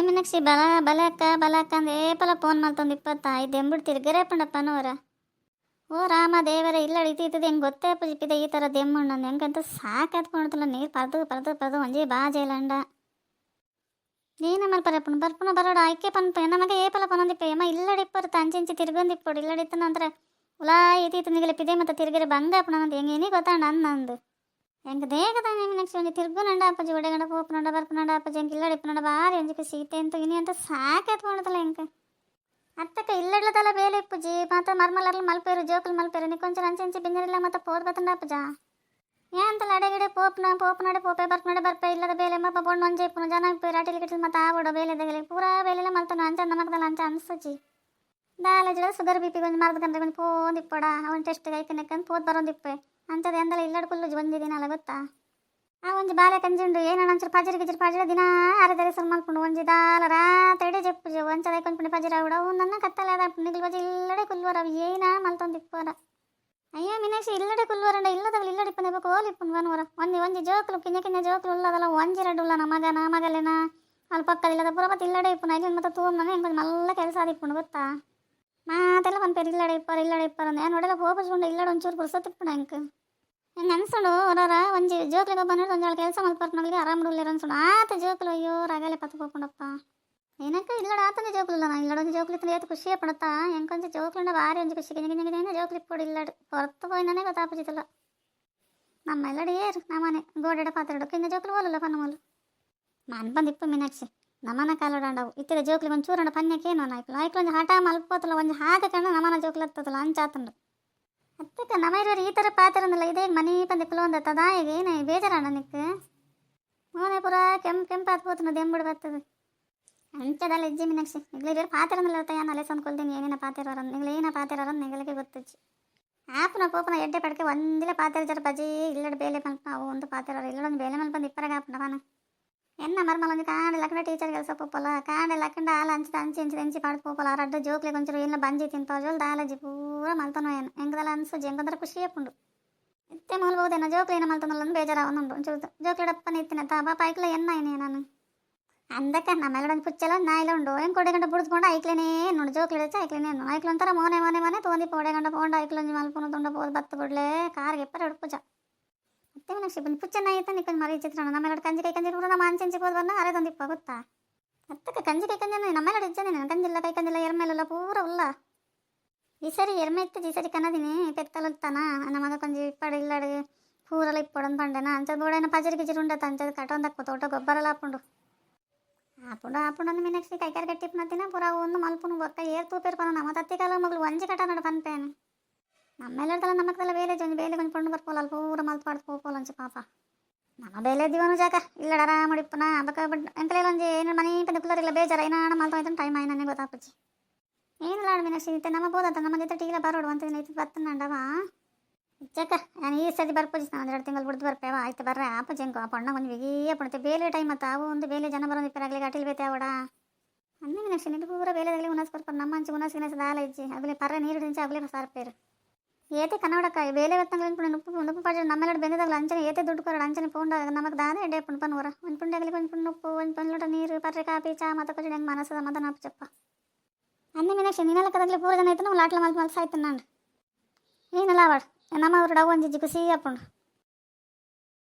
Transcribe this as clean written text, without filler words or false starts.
ಮೀನಾಕ್ಷಿ ಬಲಕ್ಕ ಅಂದ್ ಏಪಲ ಫೋನ್ ಮಲ್ತೊಂದು 25 ಎಂಬುಡು ತಿರ್ಗರೇಪಂಡಪ್ಪ ನೋರ. ಓ ರಾಮ ದೇವರೇ ಇಲ್ಲ ಇತ್ತಿದ್ದು ಹೆಂಗೆ ಗೊತ್ತೇ ಪುಜಿಪಿದೆ ಈ ಥರ ದೆಮ್ಮಣ್ಣಂದು ಹೆಂಗಂತ ಸಾಕಾತ್ಕೊಳ್ತಲ್ಲ ನೀರು ಪರ್ದು ಒಂಜಿ ಬಾಜೇಲಂಡ ನೀನ ಮಲ್ಪರಪ್ಪನು ಬರ್ಪುನ ಬರೋಡ ಐಕೆ ಪನ್ಪ ನಮಗೆ ಏಪಲ ಪನೊಂದಿಪ್ಪ ಅಮ್ಮ ಇಲ್ಲಡಿಪ್ಪರು ತಂಚಿಂಚಿ ತಿರ್ಗೊಂದಿಪ್ಪಡು ಇಲ್ಲಡಿತ್ತ ನಂತರ ಉಲಾ ಇತ್ತಿತ್ತು ನಿಗಲಿಪ್ಪಿದೆ ಮತ್ತು ತಿರ್ಗರೆ ಬಂಗಾಪನ ಅಂತ ಹೆಂಗೇನಿ ಗೊತ್ತಾಂಡ ಅನ್ನಂದು ಹೆಂಗೆ ದೇಗದ ನೆಕ್ಸ್ಟ್ ಒಂಜಿ ತಿರ್ಗುನಂಡ ಅಪ್ಪಜಿ ಒಡೆಗಂಡ ಪೋಪುನಂಡ ಬರ್ಪುನಂಡ ಅಪ್ಪಜಿ ಹೆಂಗೆ ಇಲ್ಲಡಿಪ್ಪನಂಡ ಬಾರಿ ಒಂಜಿ ಸೀತೆ ಅಂತ ಇನಿ ಅಂತ ಸಾಕಾತ್ಕೊಳ್ತಲ್ಲ ಹೆಂಗೆ ಅತ್ತಕ್ಕ ಇಲ್ಲಡ್ಲದಲ್ಲ ಬೇಲೆ ಇಪ್ಪುಜಿ ಮತ್ತು ಮರ್ಮಲರ್ಲು ಮಲ್ಪೇರು ಜೋಕುಲು ಮಲ್ಪೇರು ನೀ ಕೊಂಚ ಅಂಚೆ ಬಿಂಜರಿಲ್ಲ ಮತ್ತು ಪೋದ್ ಬತ್ತಂಡ ಅಪ್ಪಜ ಏನಂತಲ್ಲ ಅಡೆಗಿಡೆ ಪೋಪುನಡೆ ಪೋಪೆ ಬರ್ಪೆ ಇಲ್ಲದ ಬೇಲೆ ಮಪ್ಪ ಬೊಂಡು ಒಂಜೆ ಇಪ್ಪುನು ಜನ ಇಪ್ಪೇರು ಅಟಿಲಿ ಗಿಟ್ಟಿಲ್ ಮತ್ತು ಆವೋಡ ಬೇಲೆದಾಗಲಿ ಪೂರಾ ಬೇಲೆಲ್ಲ ಮಲ್ತಾನು ಅಂಚ ನಮಗದಲ್ಲ ಅಂಚ ಅನ್ಸಜಿ ದಾಲಜಿಡ ಸುಗರ್ ಬಿ ಪಿ ಗೊಂದು ಮರದ ಗಂದ್ರೆ ಗೊಂದು ಪೋಂದಿಪ್ಪಡ ಅವನು ಟೆಸ್ಟ್ ಐಕನೆಕ್ಕಂದು ಪೋದ್ ಬರೋಂದಿಪ್ಪೆ ಅಂಚದ ಎಂದಲ್ಲ ಇಲ್ಲಡ್ ಕುಲ್ಲು ಒಂದೇ ದಿನ ಅಲ್ಲ ಗೊತ್ತಾ ಆ ಒಂಜಿ ಬಾಲೆ ಕಂಜುಂಡು ಏನೋ ಒಂಚೂರು ಪಜರ ದಿನ ಅರೆದರೆ ಸರ್ ಮಲ್ಪುಂಡು ಒಂಜಿ ದಾಲ ರಾತ್ರಿ ಜಪ್ಪುಜು ಒಂಚದ ಐಕೊಂಡ್ಪುಂಡು ಪಜರ ಉಡ ನನ್ನ ಕತ್ತಲೆ ಅದ ನಿಗಲ್ ಬಜಿ ಇಲ್ಲಡೆ ಕುಲ್ವರ ಅವು ಏನ ಮಲ್ತೊಂದಿಪ್ಪರ ಅಯ್ಯೋ ಮೀನಾಕ್ಷಿ ಇಲ್ಲಡೆ ಕುಲ್ವರಂಡ ಇಲ್ಲದವಳು ಇಲ್ಲಡೆ ಪಂದಬೇಕು ಓಲಿಪ್ಪುಂಡು ವನವರ ಒಂಜಿ ಜೋಕುಲು ಕಿನ್ನ ಜೋಕುಲು ಉಳ್ಳದಲ್ಲ ಒಂಜಿ ಎರಡು ಉಲ್ಲ ಮಗಲೇನ ಅಲ್ಲಿ ಪಕ್ಕದಿಲ್ಲದ ಪುರ ಮತ್ತೆ ಇಲ್ಲಡೆ ಇಪ್ಪುನ ಇಲ್ಲಿ ಮತ್ತೆ ತೂಮನ ಹೆಂಗೆ ಮಲ್ಲ ಕೆಲಸ ಆದಿಪ್ಪುಂಡು ಗೊತ್ತಾ ಮಾತೆಲ್ಲ ಪನ್ಪೇರು ಇಲ್ಲಡೆ ಇಪ್ಪರ ನಾನು ನೋಡೆಲ್ಲ ಹೋಗ್ಬಿಟ್ಟು ಇಲ್ಲಡೆ ಒಂಚೂರು ಪುರ್ಸತ್ತಿಪ್ಪುಣ ಹೆಂಗೆ ಹೆಂಗೆ ಅನ್ಸೋಡು ಹೊರ ಒಂಜಿ ಜೋಕ್ಲಿಗೆ ಬಂದ್ರೆ ಒಂಜಾಳು ಕೆಲಸ ಮಲ್ಪರ್ನಗಳಿಗೆ ಆರಾಮುಳ್ಳಿರ ಅನ್ಸೋಡು ಆತ ಜೋಕುಲು ಅಯ್ಯೋ ರಾಗಲೆ ಪತ್ತು ಹೋಗ್ಕೊಂಡಪ್ಪ ಏನಕ್ಕೆ ಇಲ್ಲಡ ಆತಂದೆ ಜೋಕುಲಿಲ್ಲ ನಾನು ಇಲ್ಲಡೊಂದು ಜೋಕ್ಲಿತ್ತು ಏತು ಖುಷಿಯೇ ಪಡುತ್ತಾ ಹೆಂಗೊಂದು ಜೋಕ್ಲಿಂದ ಭಾರಿ ಒಂಜಿ ಖುಷಿಗೆ ನಿಂಗೆ ಜೋಕ್ಲಿ ಇಪ್ಪಡು ಇಲ್ಲಡು ಹೊರತು ಹೋಯ್ನೇ ಗೊತ್ತಾಪಜಿತಲ್ಲ ನಮ್ಮ ಇಲ್ಲಡಿ ಏರು ನಮ್ಮನೆ ಗೋಡೆಡ ಪಾತ್ರೆಡು ಕಿನ್ನ ಜೋಕ್ಲಿ ಹೋಲಲ್ಲ ಪನ್ನಮೂಲು ನಾನು ಬಂದಿಪ್ಪು ಮೀನಾಕ್ಷಿ ನಮ್ಮನ ಕಾಲೋಡಾಂಡವು ಇತ್ತಿದ ಜೋಕ್ಲಿಗೆ ಒಂದು ಚೂರಂಡ ಪನ್ಯಕ್ಕೇನು ಆಯ್ತು ಒಂದು ಹಠ ಮಲ್ಪೋತಲ್ಲ ಒಂದು ಹಾಕಂಡು ನಮ್ಮನ ಜೋಕ್ಲಿ ಹತ್ತದಲ್ಲ ಅಂಚಾತಂಡು ಅತ್ತಕ್ಕ ನಮ್ಮೈರವ್ರು ಈ ಥರ ಪಾತಿರಂದಿಲ್ಲ ಇದೇ ಮನೆ ಪಂದೆ ಕುಲೊಂದತ್ತದ ಈಗ ಏನೇ ಬೇಜಾರಣ್ಣ ನಿಕ್ಕೆ ಮೋನೆ ಪುರ ಕೆಂಪಾತ್ ಹೋತು ದೆಂಬುಡು ಬರ್ತದೆ ಅಂಚದಲ್ಲ ಇಜ್ಜಿ ಮೀನಾಕ್ಷಿ ನಿಗ್ಲಿರು ಪಾತಿರಂದಿಲ್ಲ ನಾನು ಅಲೆ ಸಂದ್ಕೊಳ್ತೀನಿ ಏನೇನ ಪಾತಿರೋರ ನಿಗ್ಲೇನ ಪಾತಿರೋರ ನಿಗಳಿಗೆ ಗೊತ್ತಜ್ಜಿ ಆಪನ ಪೋಪನ ಎಡ್ಡೆ ಪಡಕೆ ಒಂದಿಲ್ಲ ಪಾತಿರ ಜರ ಬಜಿ ಇಲ್ಲಡ ಬೇಲೆ ಮಲ್ಪ ಅವು ಒಂದು ಪಾತಿರೋರು ಇಲ್ಲೊಂದು ಬೇಲೆ ಮಲ್ಪಂದು ಇಪ್ಪರಾಗ ಆಪನ ಅವನ ಎನ್ನ ಮರ್ಮಲ್ ಒಂದು ಕಾಂಡೆ ಲಕ್ಕಂಡ ಟೀಚರ್ ಕೆಲಸ ಪೋಪಲ್ಲ ಕಾಂಡೆ ಲಕ್ಕಂಡ ಹಾಲು ಅಂಚಿ ಪಾಡು ಪೋಪಲ್ಲ ರಡ್ಡು ಜೋಕ್ಲೆ ಕೊಂಚರು ಎಲ್ಲ ಬಂಜಿ ತಿಂತೋಜಲ್ ದಾಲಜಿ ಪೂರ ಮಲ್ತನೋ ಏನು ಹೆಂಗದಲ್ಲ ಅನ್ಸಜ್ಜಿ ಹೆಂಗಂದ್ರೆ ಖುಷಿ ಅಪ್ಪುಂಡು ಇತ್ತೆ ಮೂಲಬಹುದೇನೋ ಜೋಕ್ಲಿ ಏನೋ ಮಲ್ತನಲ್ಲ ಬೇಜಾರ ಅವನುಂಡು ಒಂಚೂರು ಜೋಕ್ಲಿ ಡಪ್ಪನ ಇತ್ತಿನ ಪಾಪ ಐಕ್ಲ ಎನ್ನ ಏನೇ ನಾನು ಅಂದಕ್ಕೆ ನಮ್ಮೆಲ್ಲೊಂದು ಪುಚ್ಚೆಲ್ಲ ನಾಯಿಲ ಉಂಡು ಹೆಂಗೆ ಕೊಡೆಗಂಡ ಬುಡಿಸ್ಕೊಂಡು ಐಕ್ಲೇನೇ ನೋಡು ಜೋಕ್ಲಿ ಹಚ್ಚಿ ಐಕ್ಲೇನೇನು ಐಕ್ಲ ಒಂಥರ ಮೋನೆ ತೊಂದಿ ಪೊಡೆಗಂಡ ಪೋಂಡ ಐಕ್ಲೊಂಜಿ ಮಲ್ಪುನು ತುಂಡ ಪೋದು ಬತ್ತು ಬಿಡ್ಲೆ ಕಾರ್ಗೆ ಎಪ್ಪರ ಹುಡುಪುಜ ಮತ್ತೆ ಮೀನಾಕ್ಷಿ ಬಂದು ಪುಚ್ಚ ನಾಯಿತ ನಿಕ್ಕೊಂಡು ಮರಿ ಚಿತ್ರಣ ನಮ್ಮೆಲ್ಲ ಕಂಜಿ ಪೂರ ನಮ್ಮ ಅಂಚಿ ಹೋದ್ ಬಂದ ಅರೆ ತಂದಿಪ್ಪ ಗೊತ್ತಾ ಹತ್ತಕ್ಕೆ ಕಂಜಿ ನಮ್ಮೆಲ್ಲ ಇಜ್ಜನೆ ನಾನು ಕಂಜಿಲ್ಲ ಕೈಕಂದಿಲ್ಲ ಎರ್ಮೇಲೆಲ್ಲ ಪೂರ ಉಲ್ಲ ಈ ಸರಿ ಎರ್ಮೆ ಇತ್ತು ಈ ಸರಿ ಕನ್ನದಿನಿ ಪೆತ್ತಲುತ್ತಾನ ನಮಗ ಕೊಂಜಿ ಇಪ್ಪಡು ಇಲ್ಲಡು ಪೂರಲ್ಲ ಇಪ್ಪಡೊಂದು ಪಂಡೆನ ಅಂಚದ ಬೋಡೇನ ಪಜರಿ ಗಿಜರಿ ಉಂಡತ್ತ ಅಂಚದ ಕಟೊಂದಕ್ಕ ತೋಟ ಗೊಬ್ಬರಲ್ಲ ಹಾಪುಂಡು ಆಪುಂಡು ಮೀನಾಕ್ಷಿ ಕೈಕಾರು ಗಟ್ಟಿಪ್ ನತ್ತಿನ ಪೂರ ಒಂದು ಮಲ್ಪುನು ಬೊಕ್ಕ ಏರ್ ತೂಪೇರ್ಪನ ನಮ್ಮ ತತ್ತಿ ಕಾಲ ಮಗಳು ಒಂಜಿ ಕಟ ನಡು ಪನ್ಪೇನು ನಮ್ಮೆಲ್ಲದಲ್ಲ ನಮಗದಲ್ಲ ಬೇಲೆ ಕೊಂಚ ಪೊಂಡು ಬರ್ಪೋಲ್ಲ ಪೂರ ಮಲ್ಪಾಡ್ದು ಪೋಪೋಲ್ಲ ಅಂಚೆ ಪಾಪ ನಮ್ಮ ಬೇಲೆ ದಿವನು ಜಾಕ ಇಲ್ಲಡ ಆರಾಮಡಿಪ್ಪನ ಬಕ್ಕ ಎಂಕಲೆಲ್ಲ ಒಂಜಿ ಏನು ಮನೆ ಪಂದ ಕುಲ್ಲರಿಲ್ಲ ಬೇಜಾರ ಏನಾಣ ಮಲ್ತೋಯ್ತು ಟೈಮ್ ಆಯ್ತು ನನಗೆ ಗೊತ್ತಾಪಚ್ಚಿ ಏನಿಲ್ಲ ಮೀನಾಕ್ಷಿ ಇತ್ತೆ ನಮ್ಮ ಬೋದತ್ತ ನಮ್ಮ ಜೊತೆ ಟೀಲ ಬರೋಡು ಅಂತ ಐತಿ ಬತ್ತನಂಡವ ಇಚ್ಚಕ್ಕ ನಾನು ಈ ಸತಿ ಬರ್ಪೋಜಿ ನಾನು 2 ತಿಂಗಳು ಬಿಡ್ದು ಬರ್ಪೇವ ಆಯ್ತು ಬರ್ರೆ ಆಪಜ್ಜಿ ಹೆಂಗೋ ಆ ಪಣ್ಣ ಒಂದು ವಿಗಿಯ ಪಣತೆ ಬೇಲೆ ಟೈಮ್ ಮತ್ತು ಅವು ಒಂದು ಬೇಲೆ ಜನ ಬರೋದು ಇಪ್ಪರಾಗಲಿ ಅಟಿಲ್ ಬೇತೆ ಅವಡ ಅನ್ನೇ ಮೀನಾಕ್ಷಿ ನಿಂದು ಪೂರ ಬೇಲೆದಾಗಲಿ ಉನಸ್ ಬರ್ಪರು ನಮ್ಮ ಅಂಚೆ ಉನಸ್ ದಾಲ ಇಜ್ಜಿ ಆಗಲಿ ಪರ್ರೆ ನೀರು ದಿಂಚಿ ಆಗಲಿ ಸಾರ್ಪೇರು ಏತೆ ಕನ್ನಡಕ್ಕಾಯಿ ಬೇಲೆ ಬತ್ತಂಗೆ ಉಪ್ಪು ಪಾಜ ನಮ್ಮೆಲ್ಲ ಬೆಂದಿದಾಗಲ ಅಂಚನೆ ಏತೆ ದುಡ್ಡು ಕೊರಡು ಅಂಚನೆ ಪೌಂಡ ನಮಗೆ ದಾದ ಎಡ್ಡೆ ಪುಂಡು ಪನ್ನೂರ ಒಂದು ಪುಂಡಾಗಲಿ ಒಂದು ಪುಂಡು ಉಪ್ಪು ಒಂದು ಲೋಟ ನೀರು ಪರ್ರೆ ಕಾಪಿ ಚಾ ಮತ್ತು ಕೊಂಚ ಹೆಂಗೆ ಮನಸ್ಸದ ಮತ ನಾಪಚಪ್ಪ ಅನ್ನೇ ಮೀನಾಕ್ಷಿ ನೀನೆಲ್ಲ ಕದಾಗಲಿ ಪೂರ ಜನ ಆಯ್ತು ನಾವು ಲಾಟ್ಲ ಮಲ್ಸಾಯ್ತು ನಾನು ಏನಲ್ಲ ಅವಾಡ್ ನಮ್ಮ ಅವ್ರು ಡವ್ ಒಂಜಿ ಖುಷಿ ಅಪ್ಪುಂಡು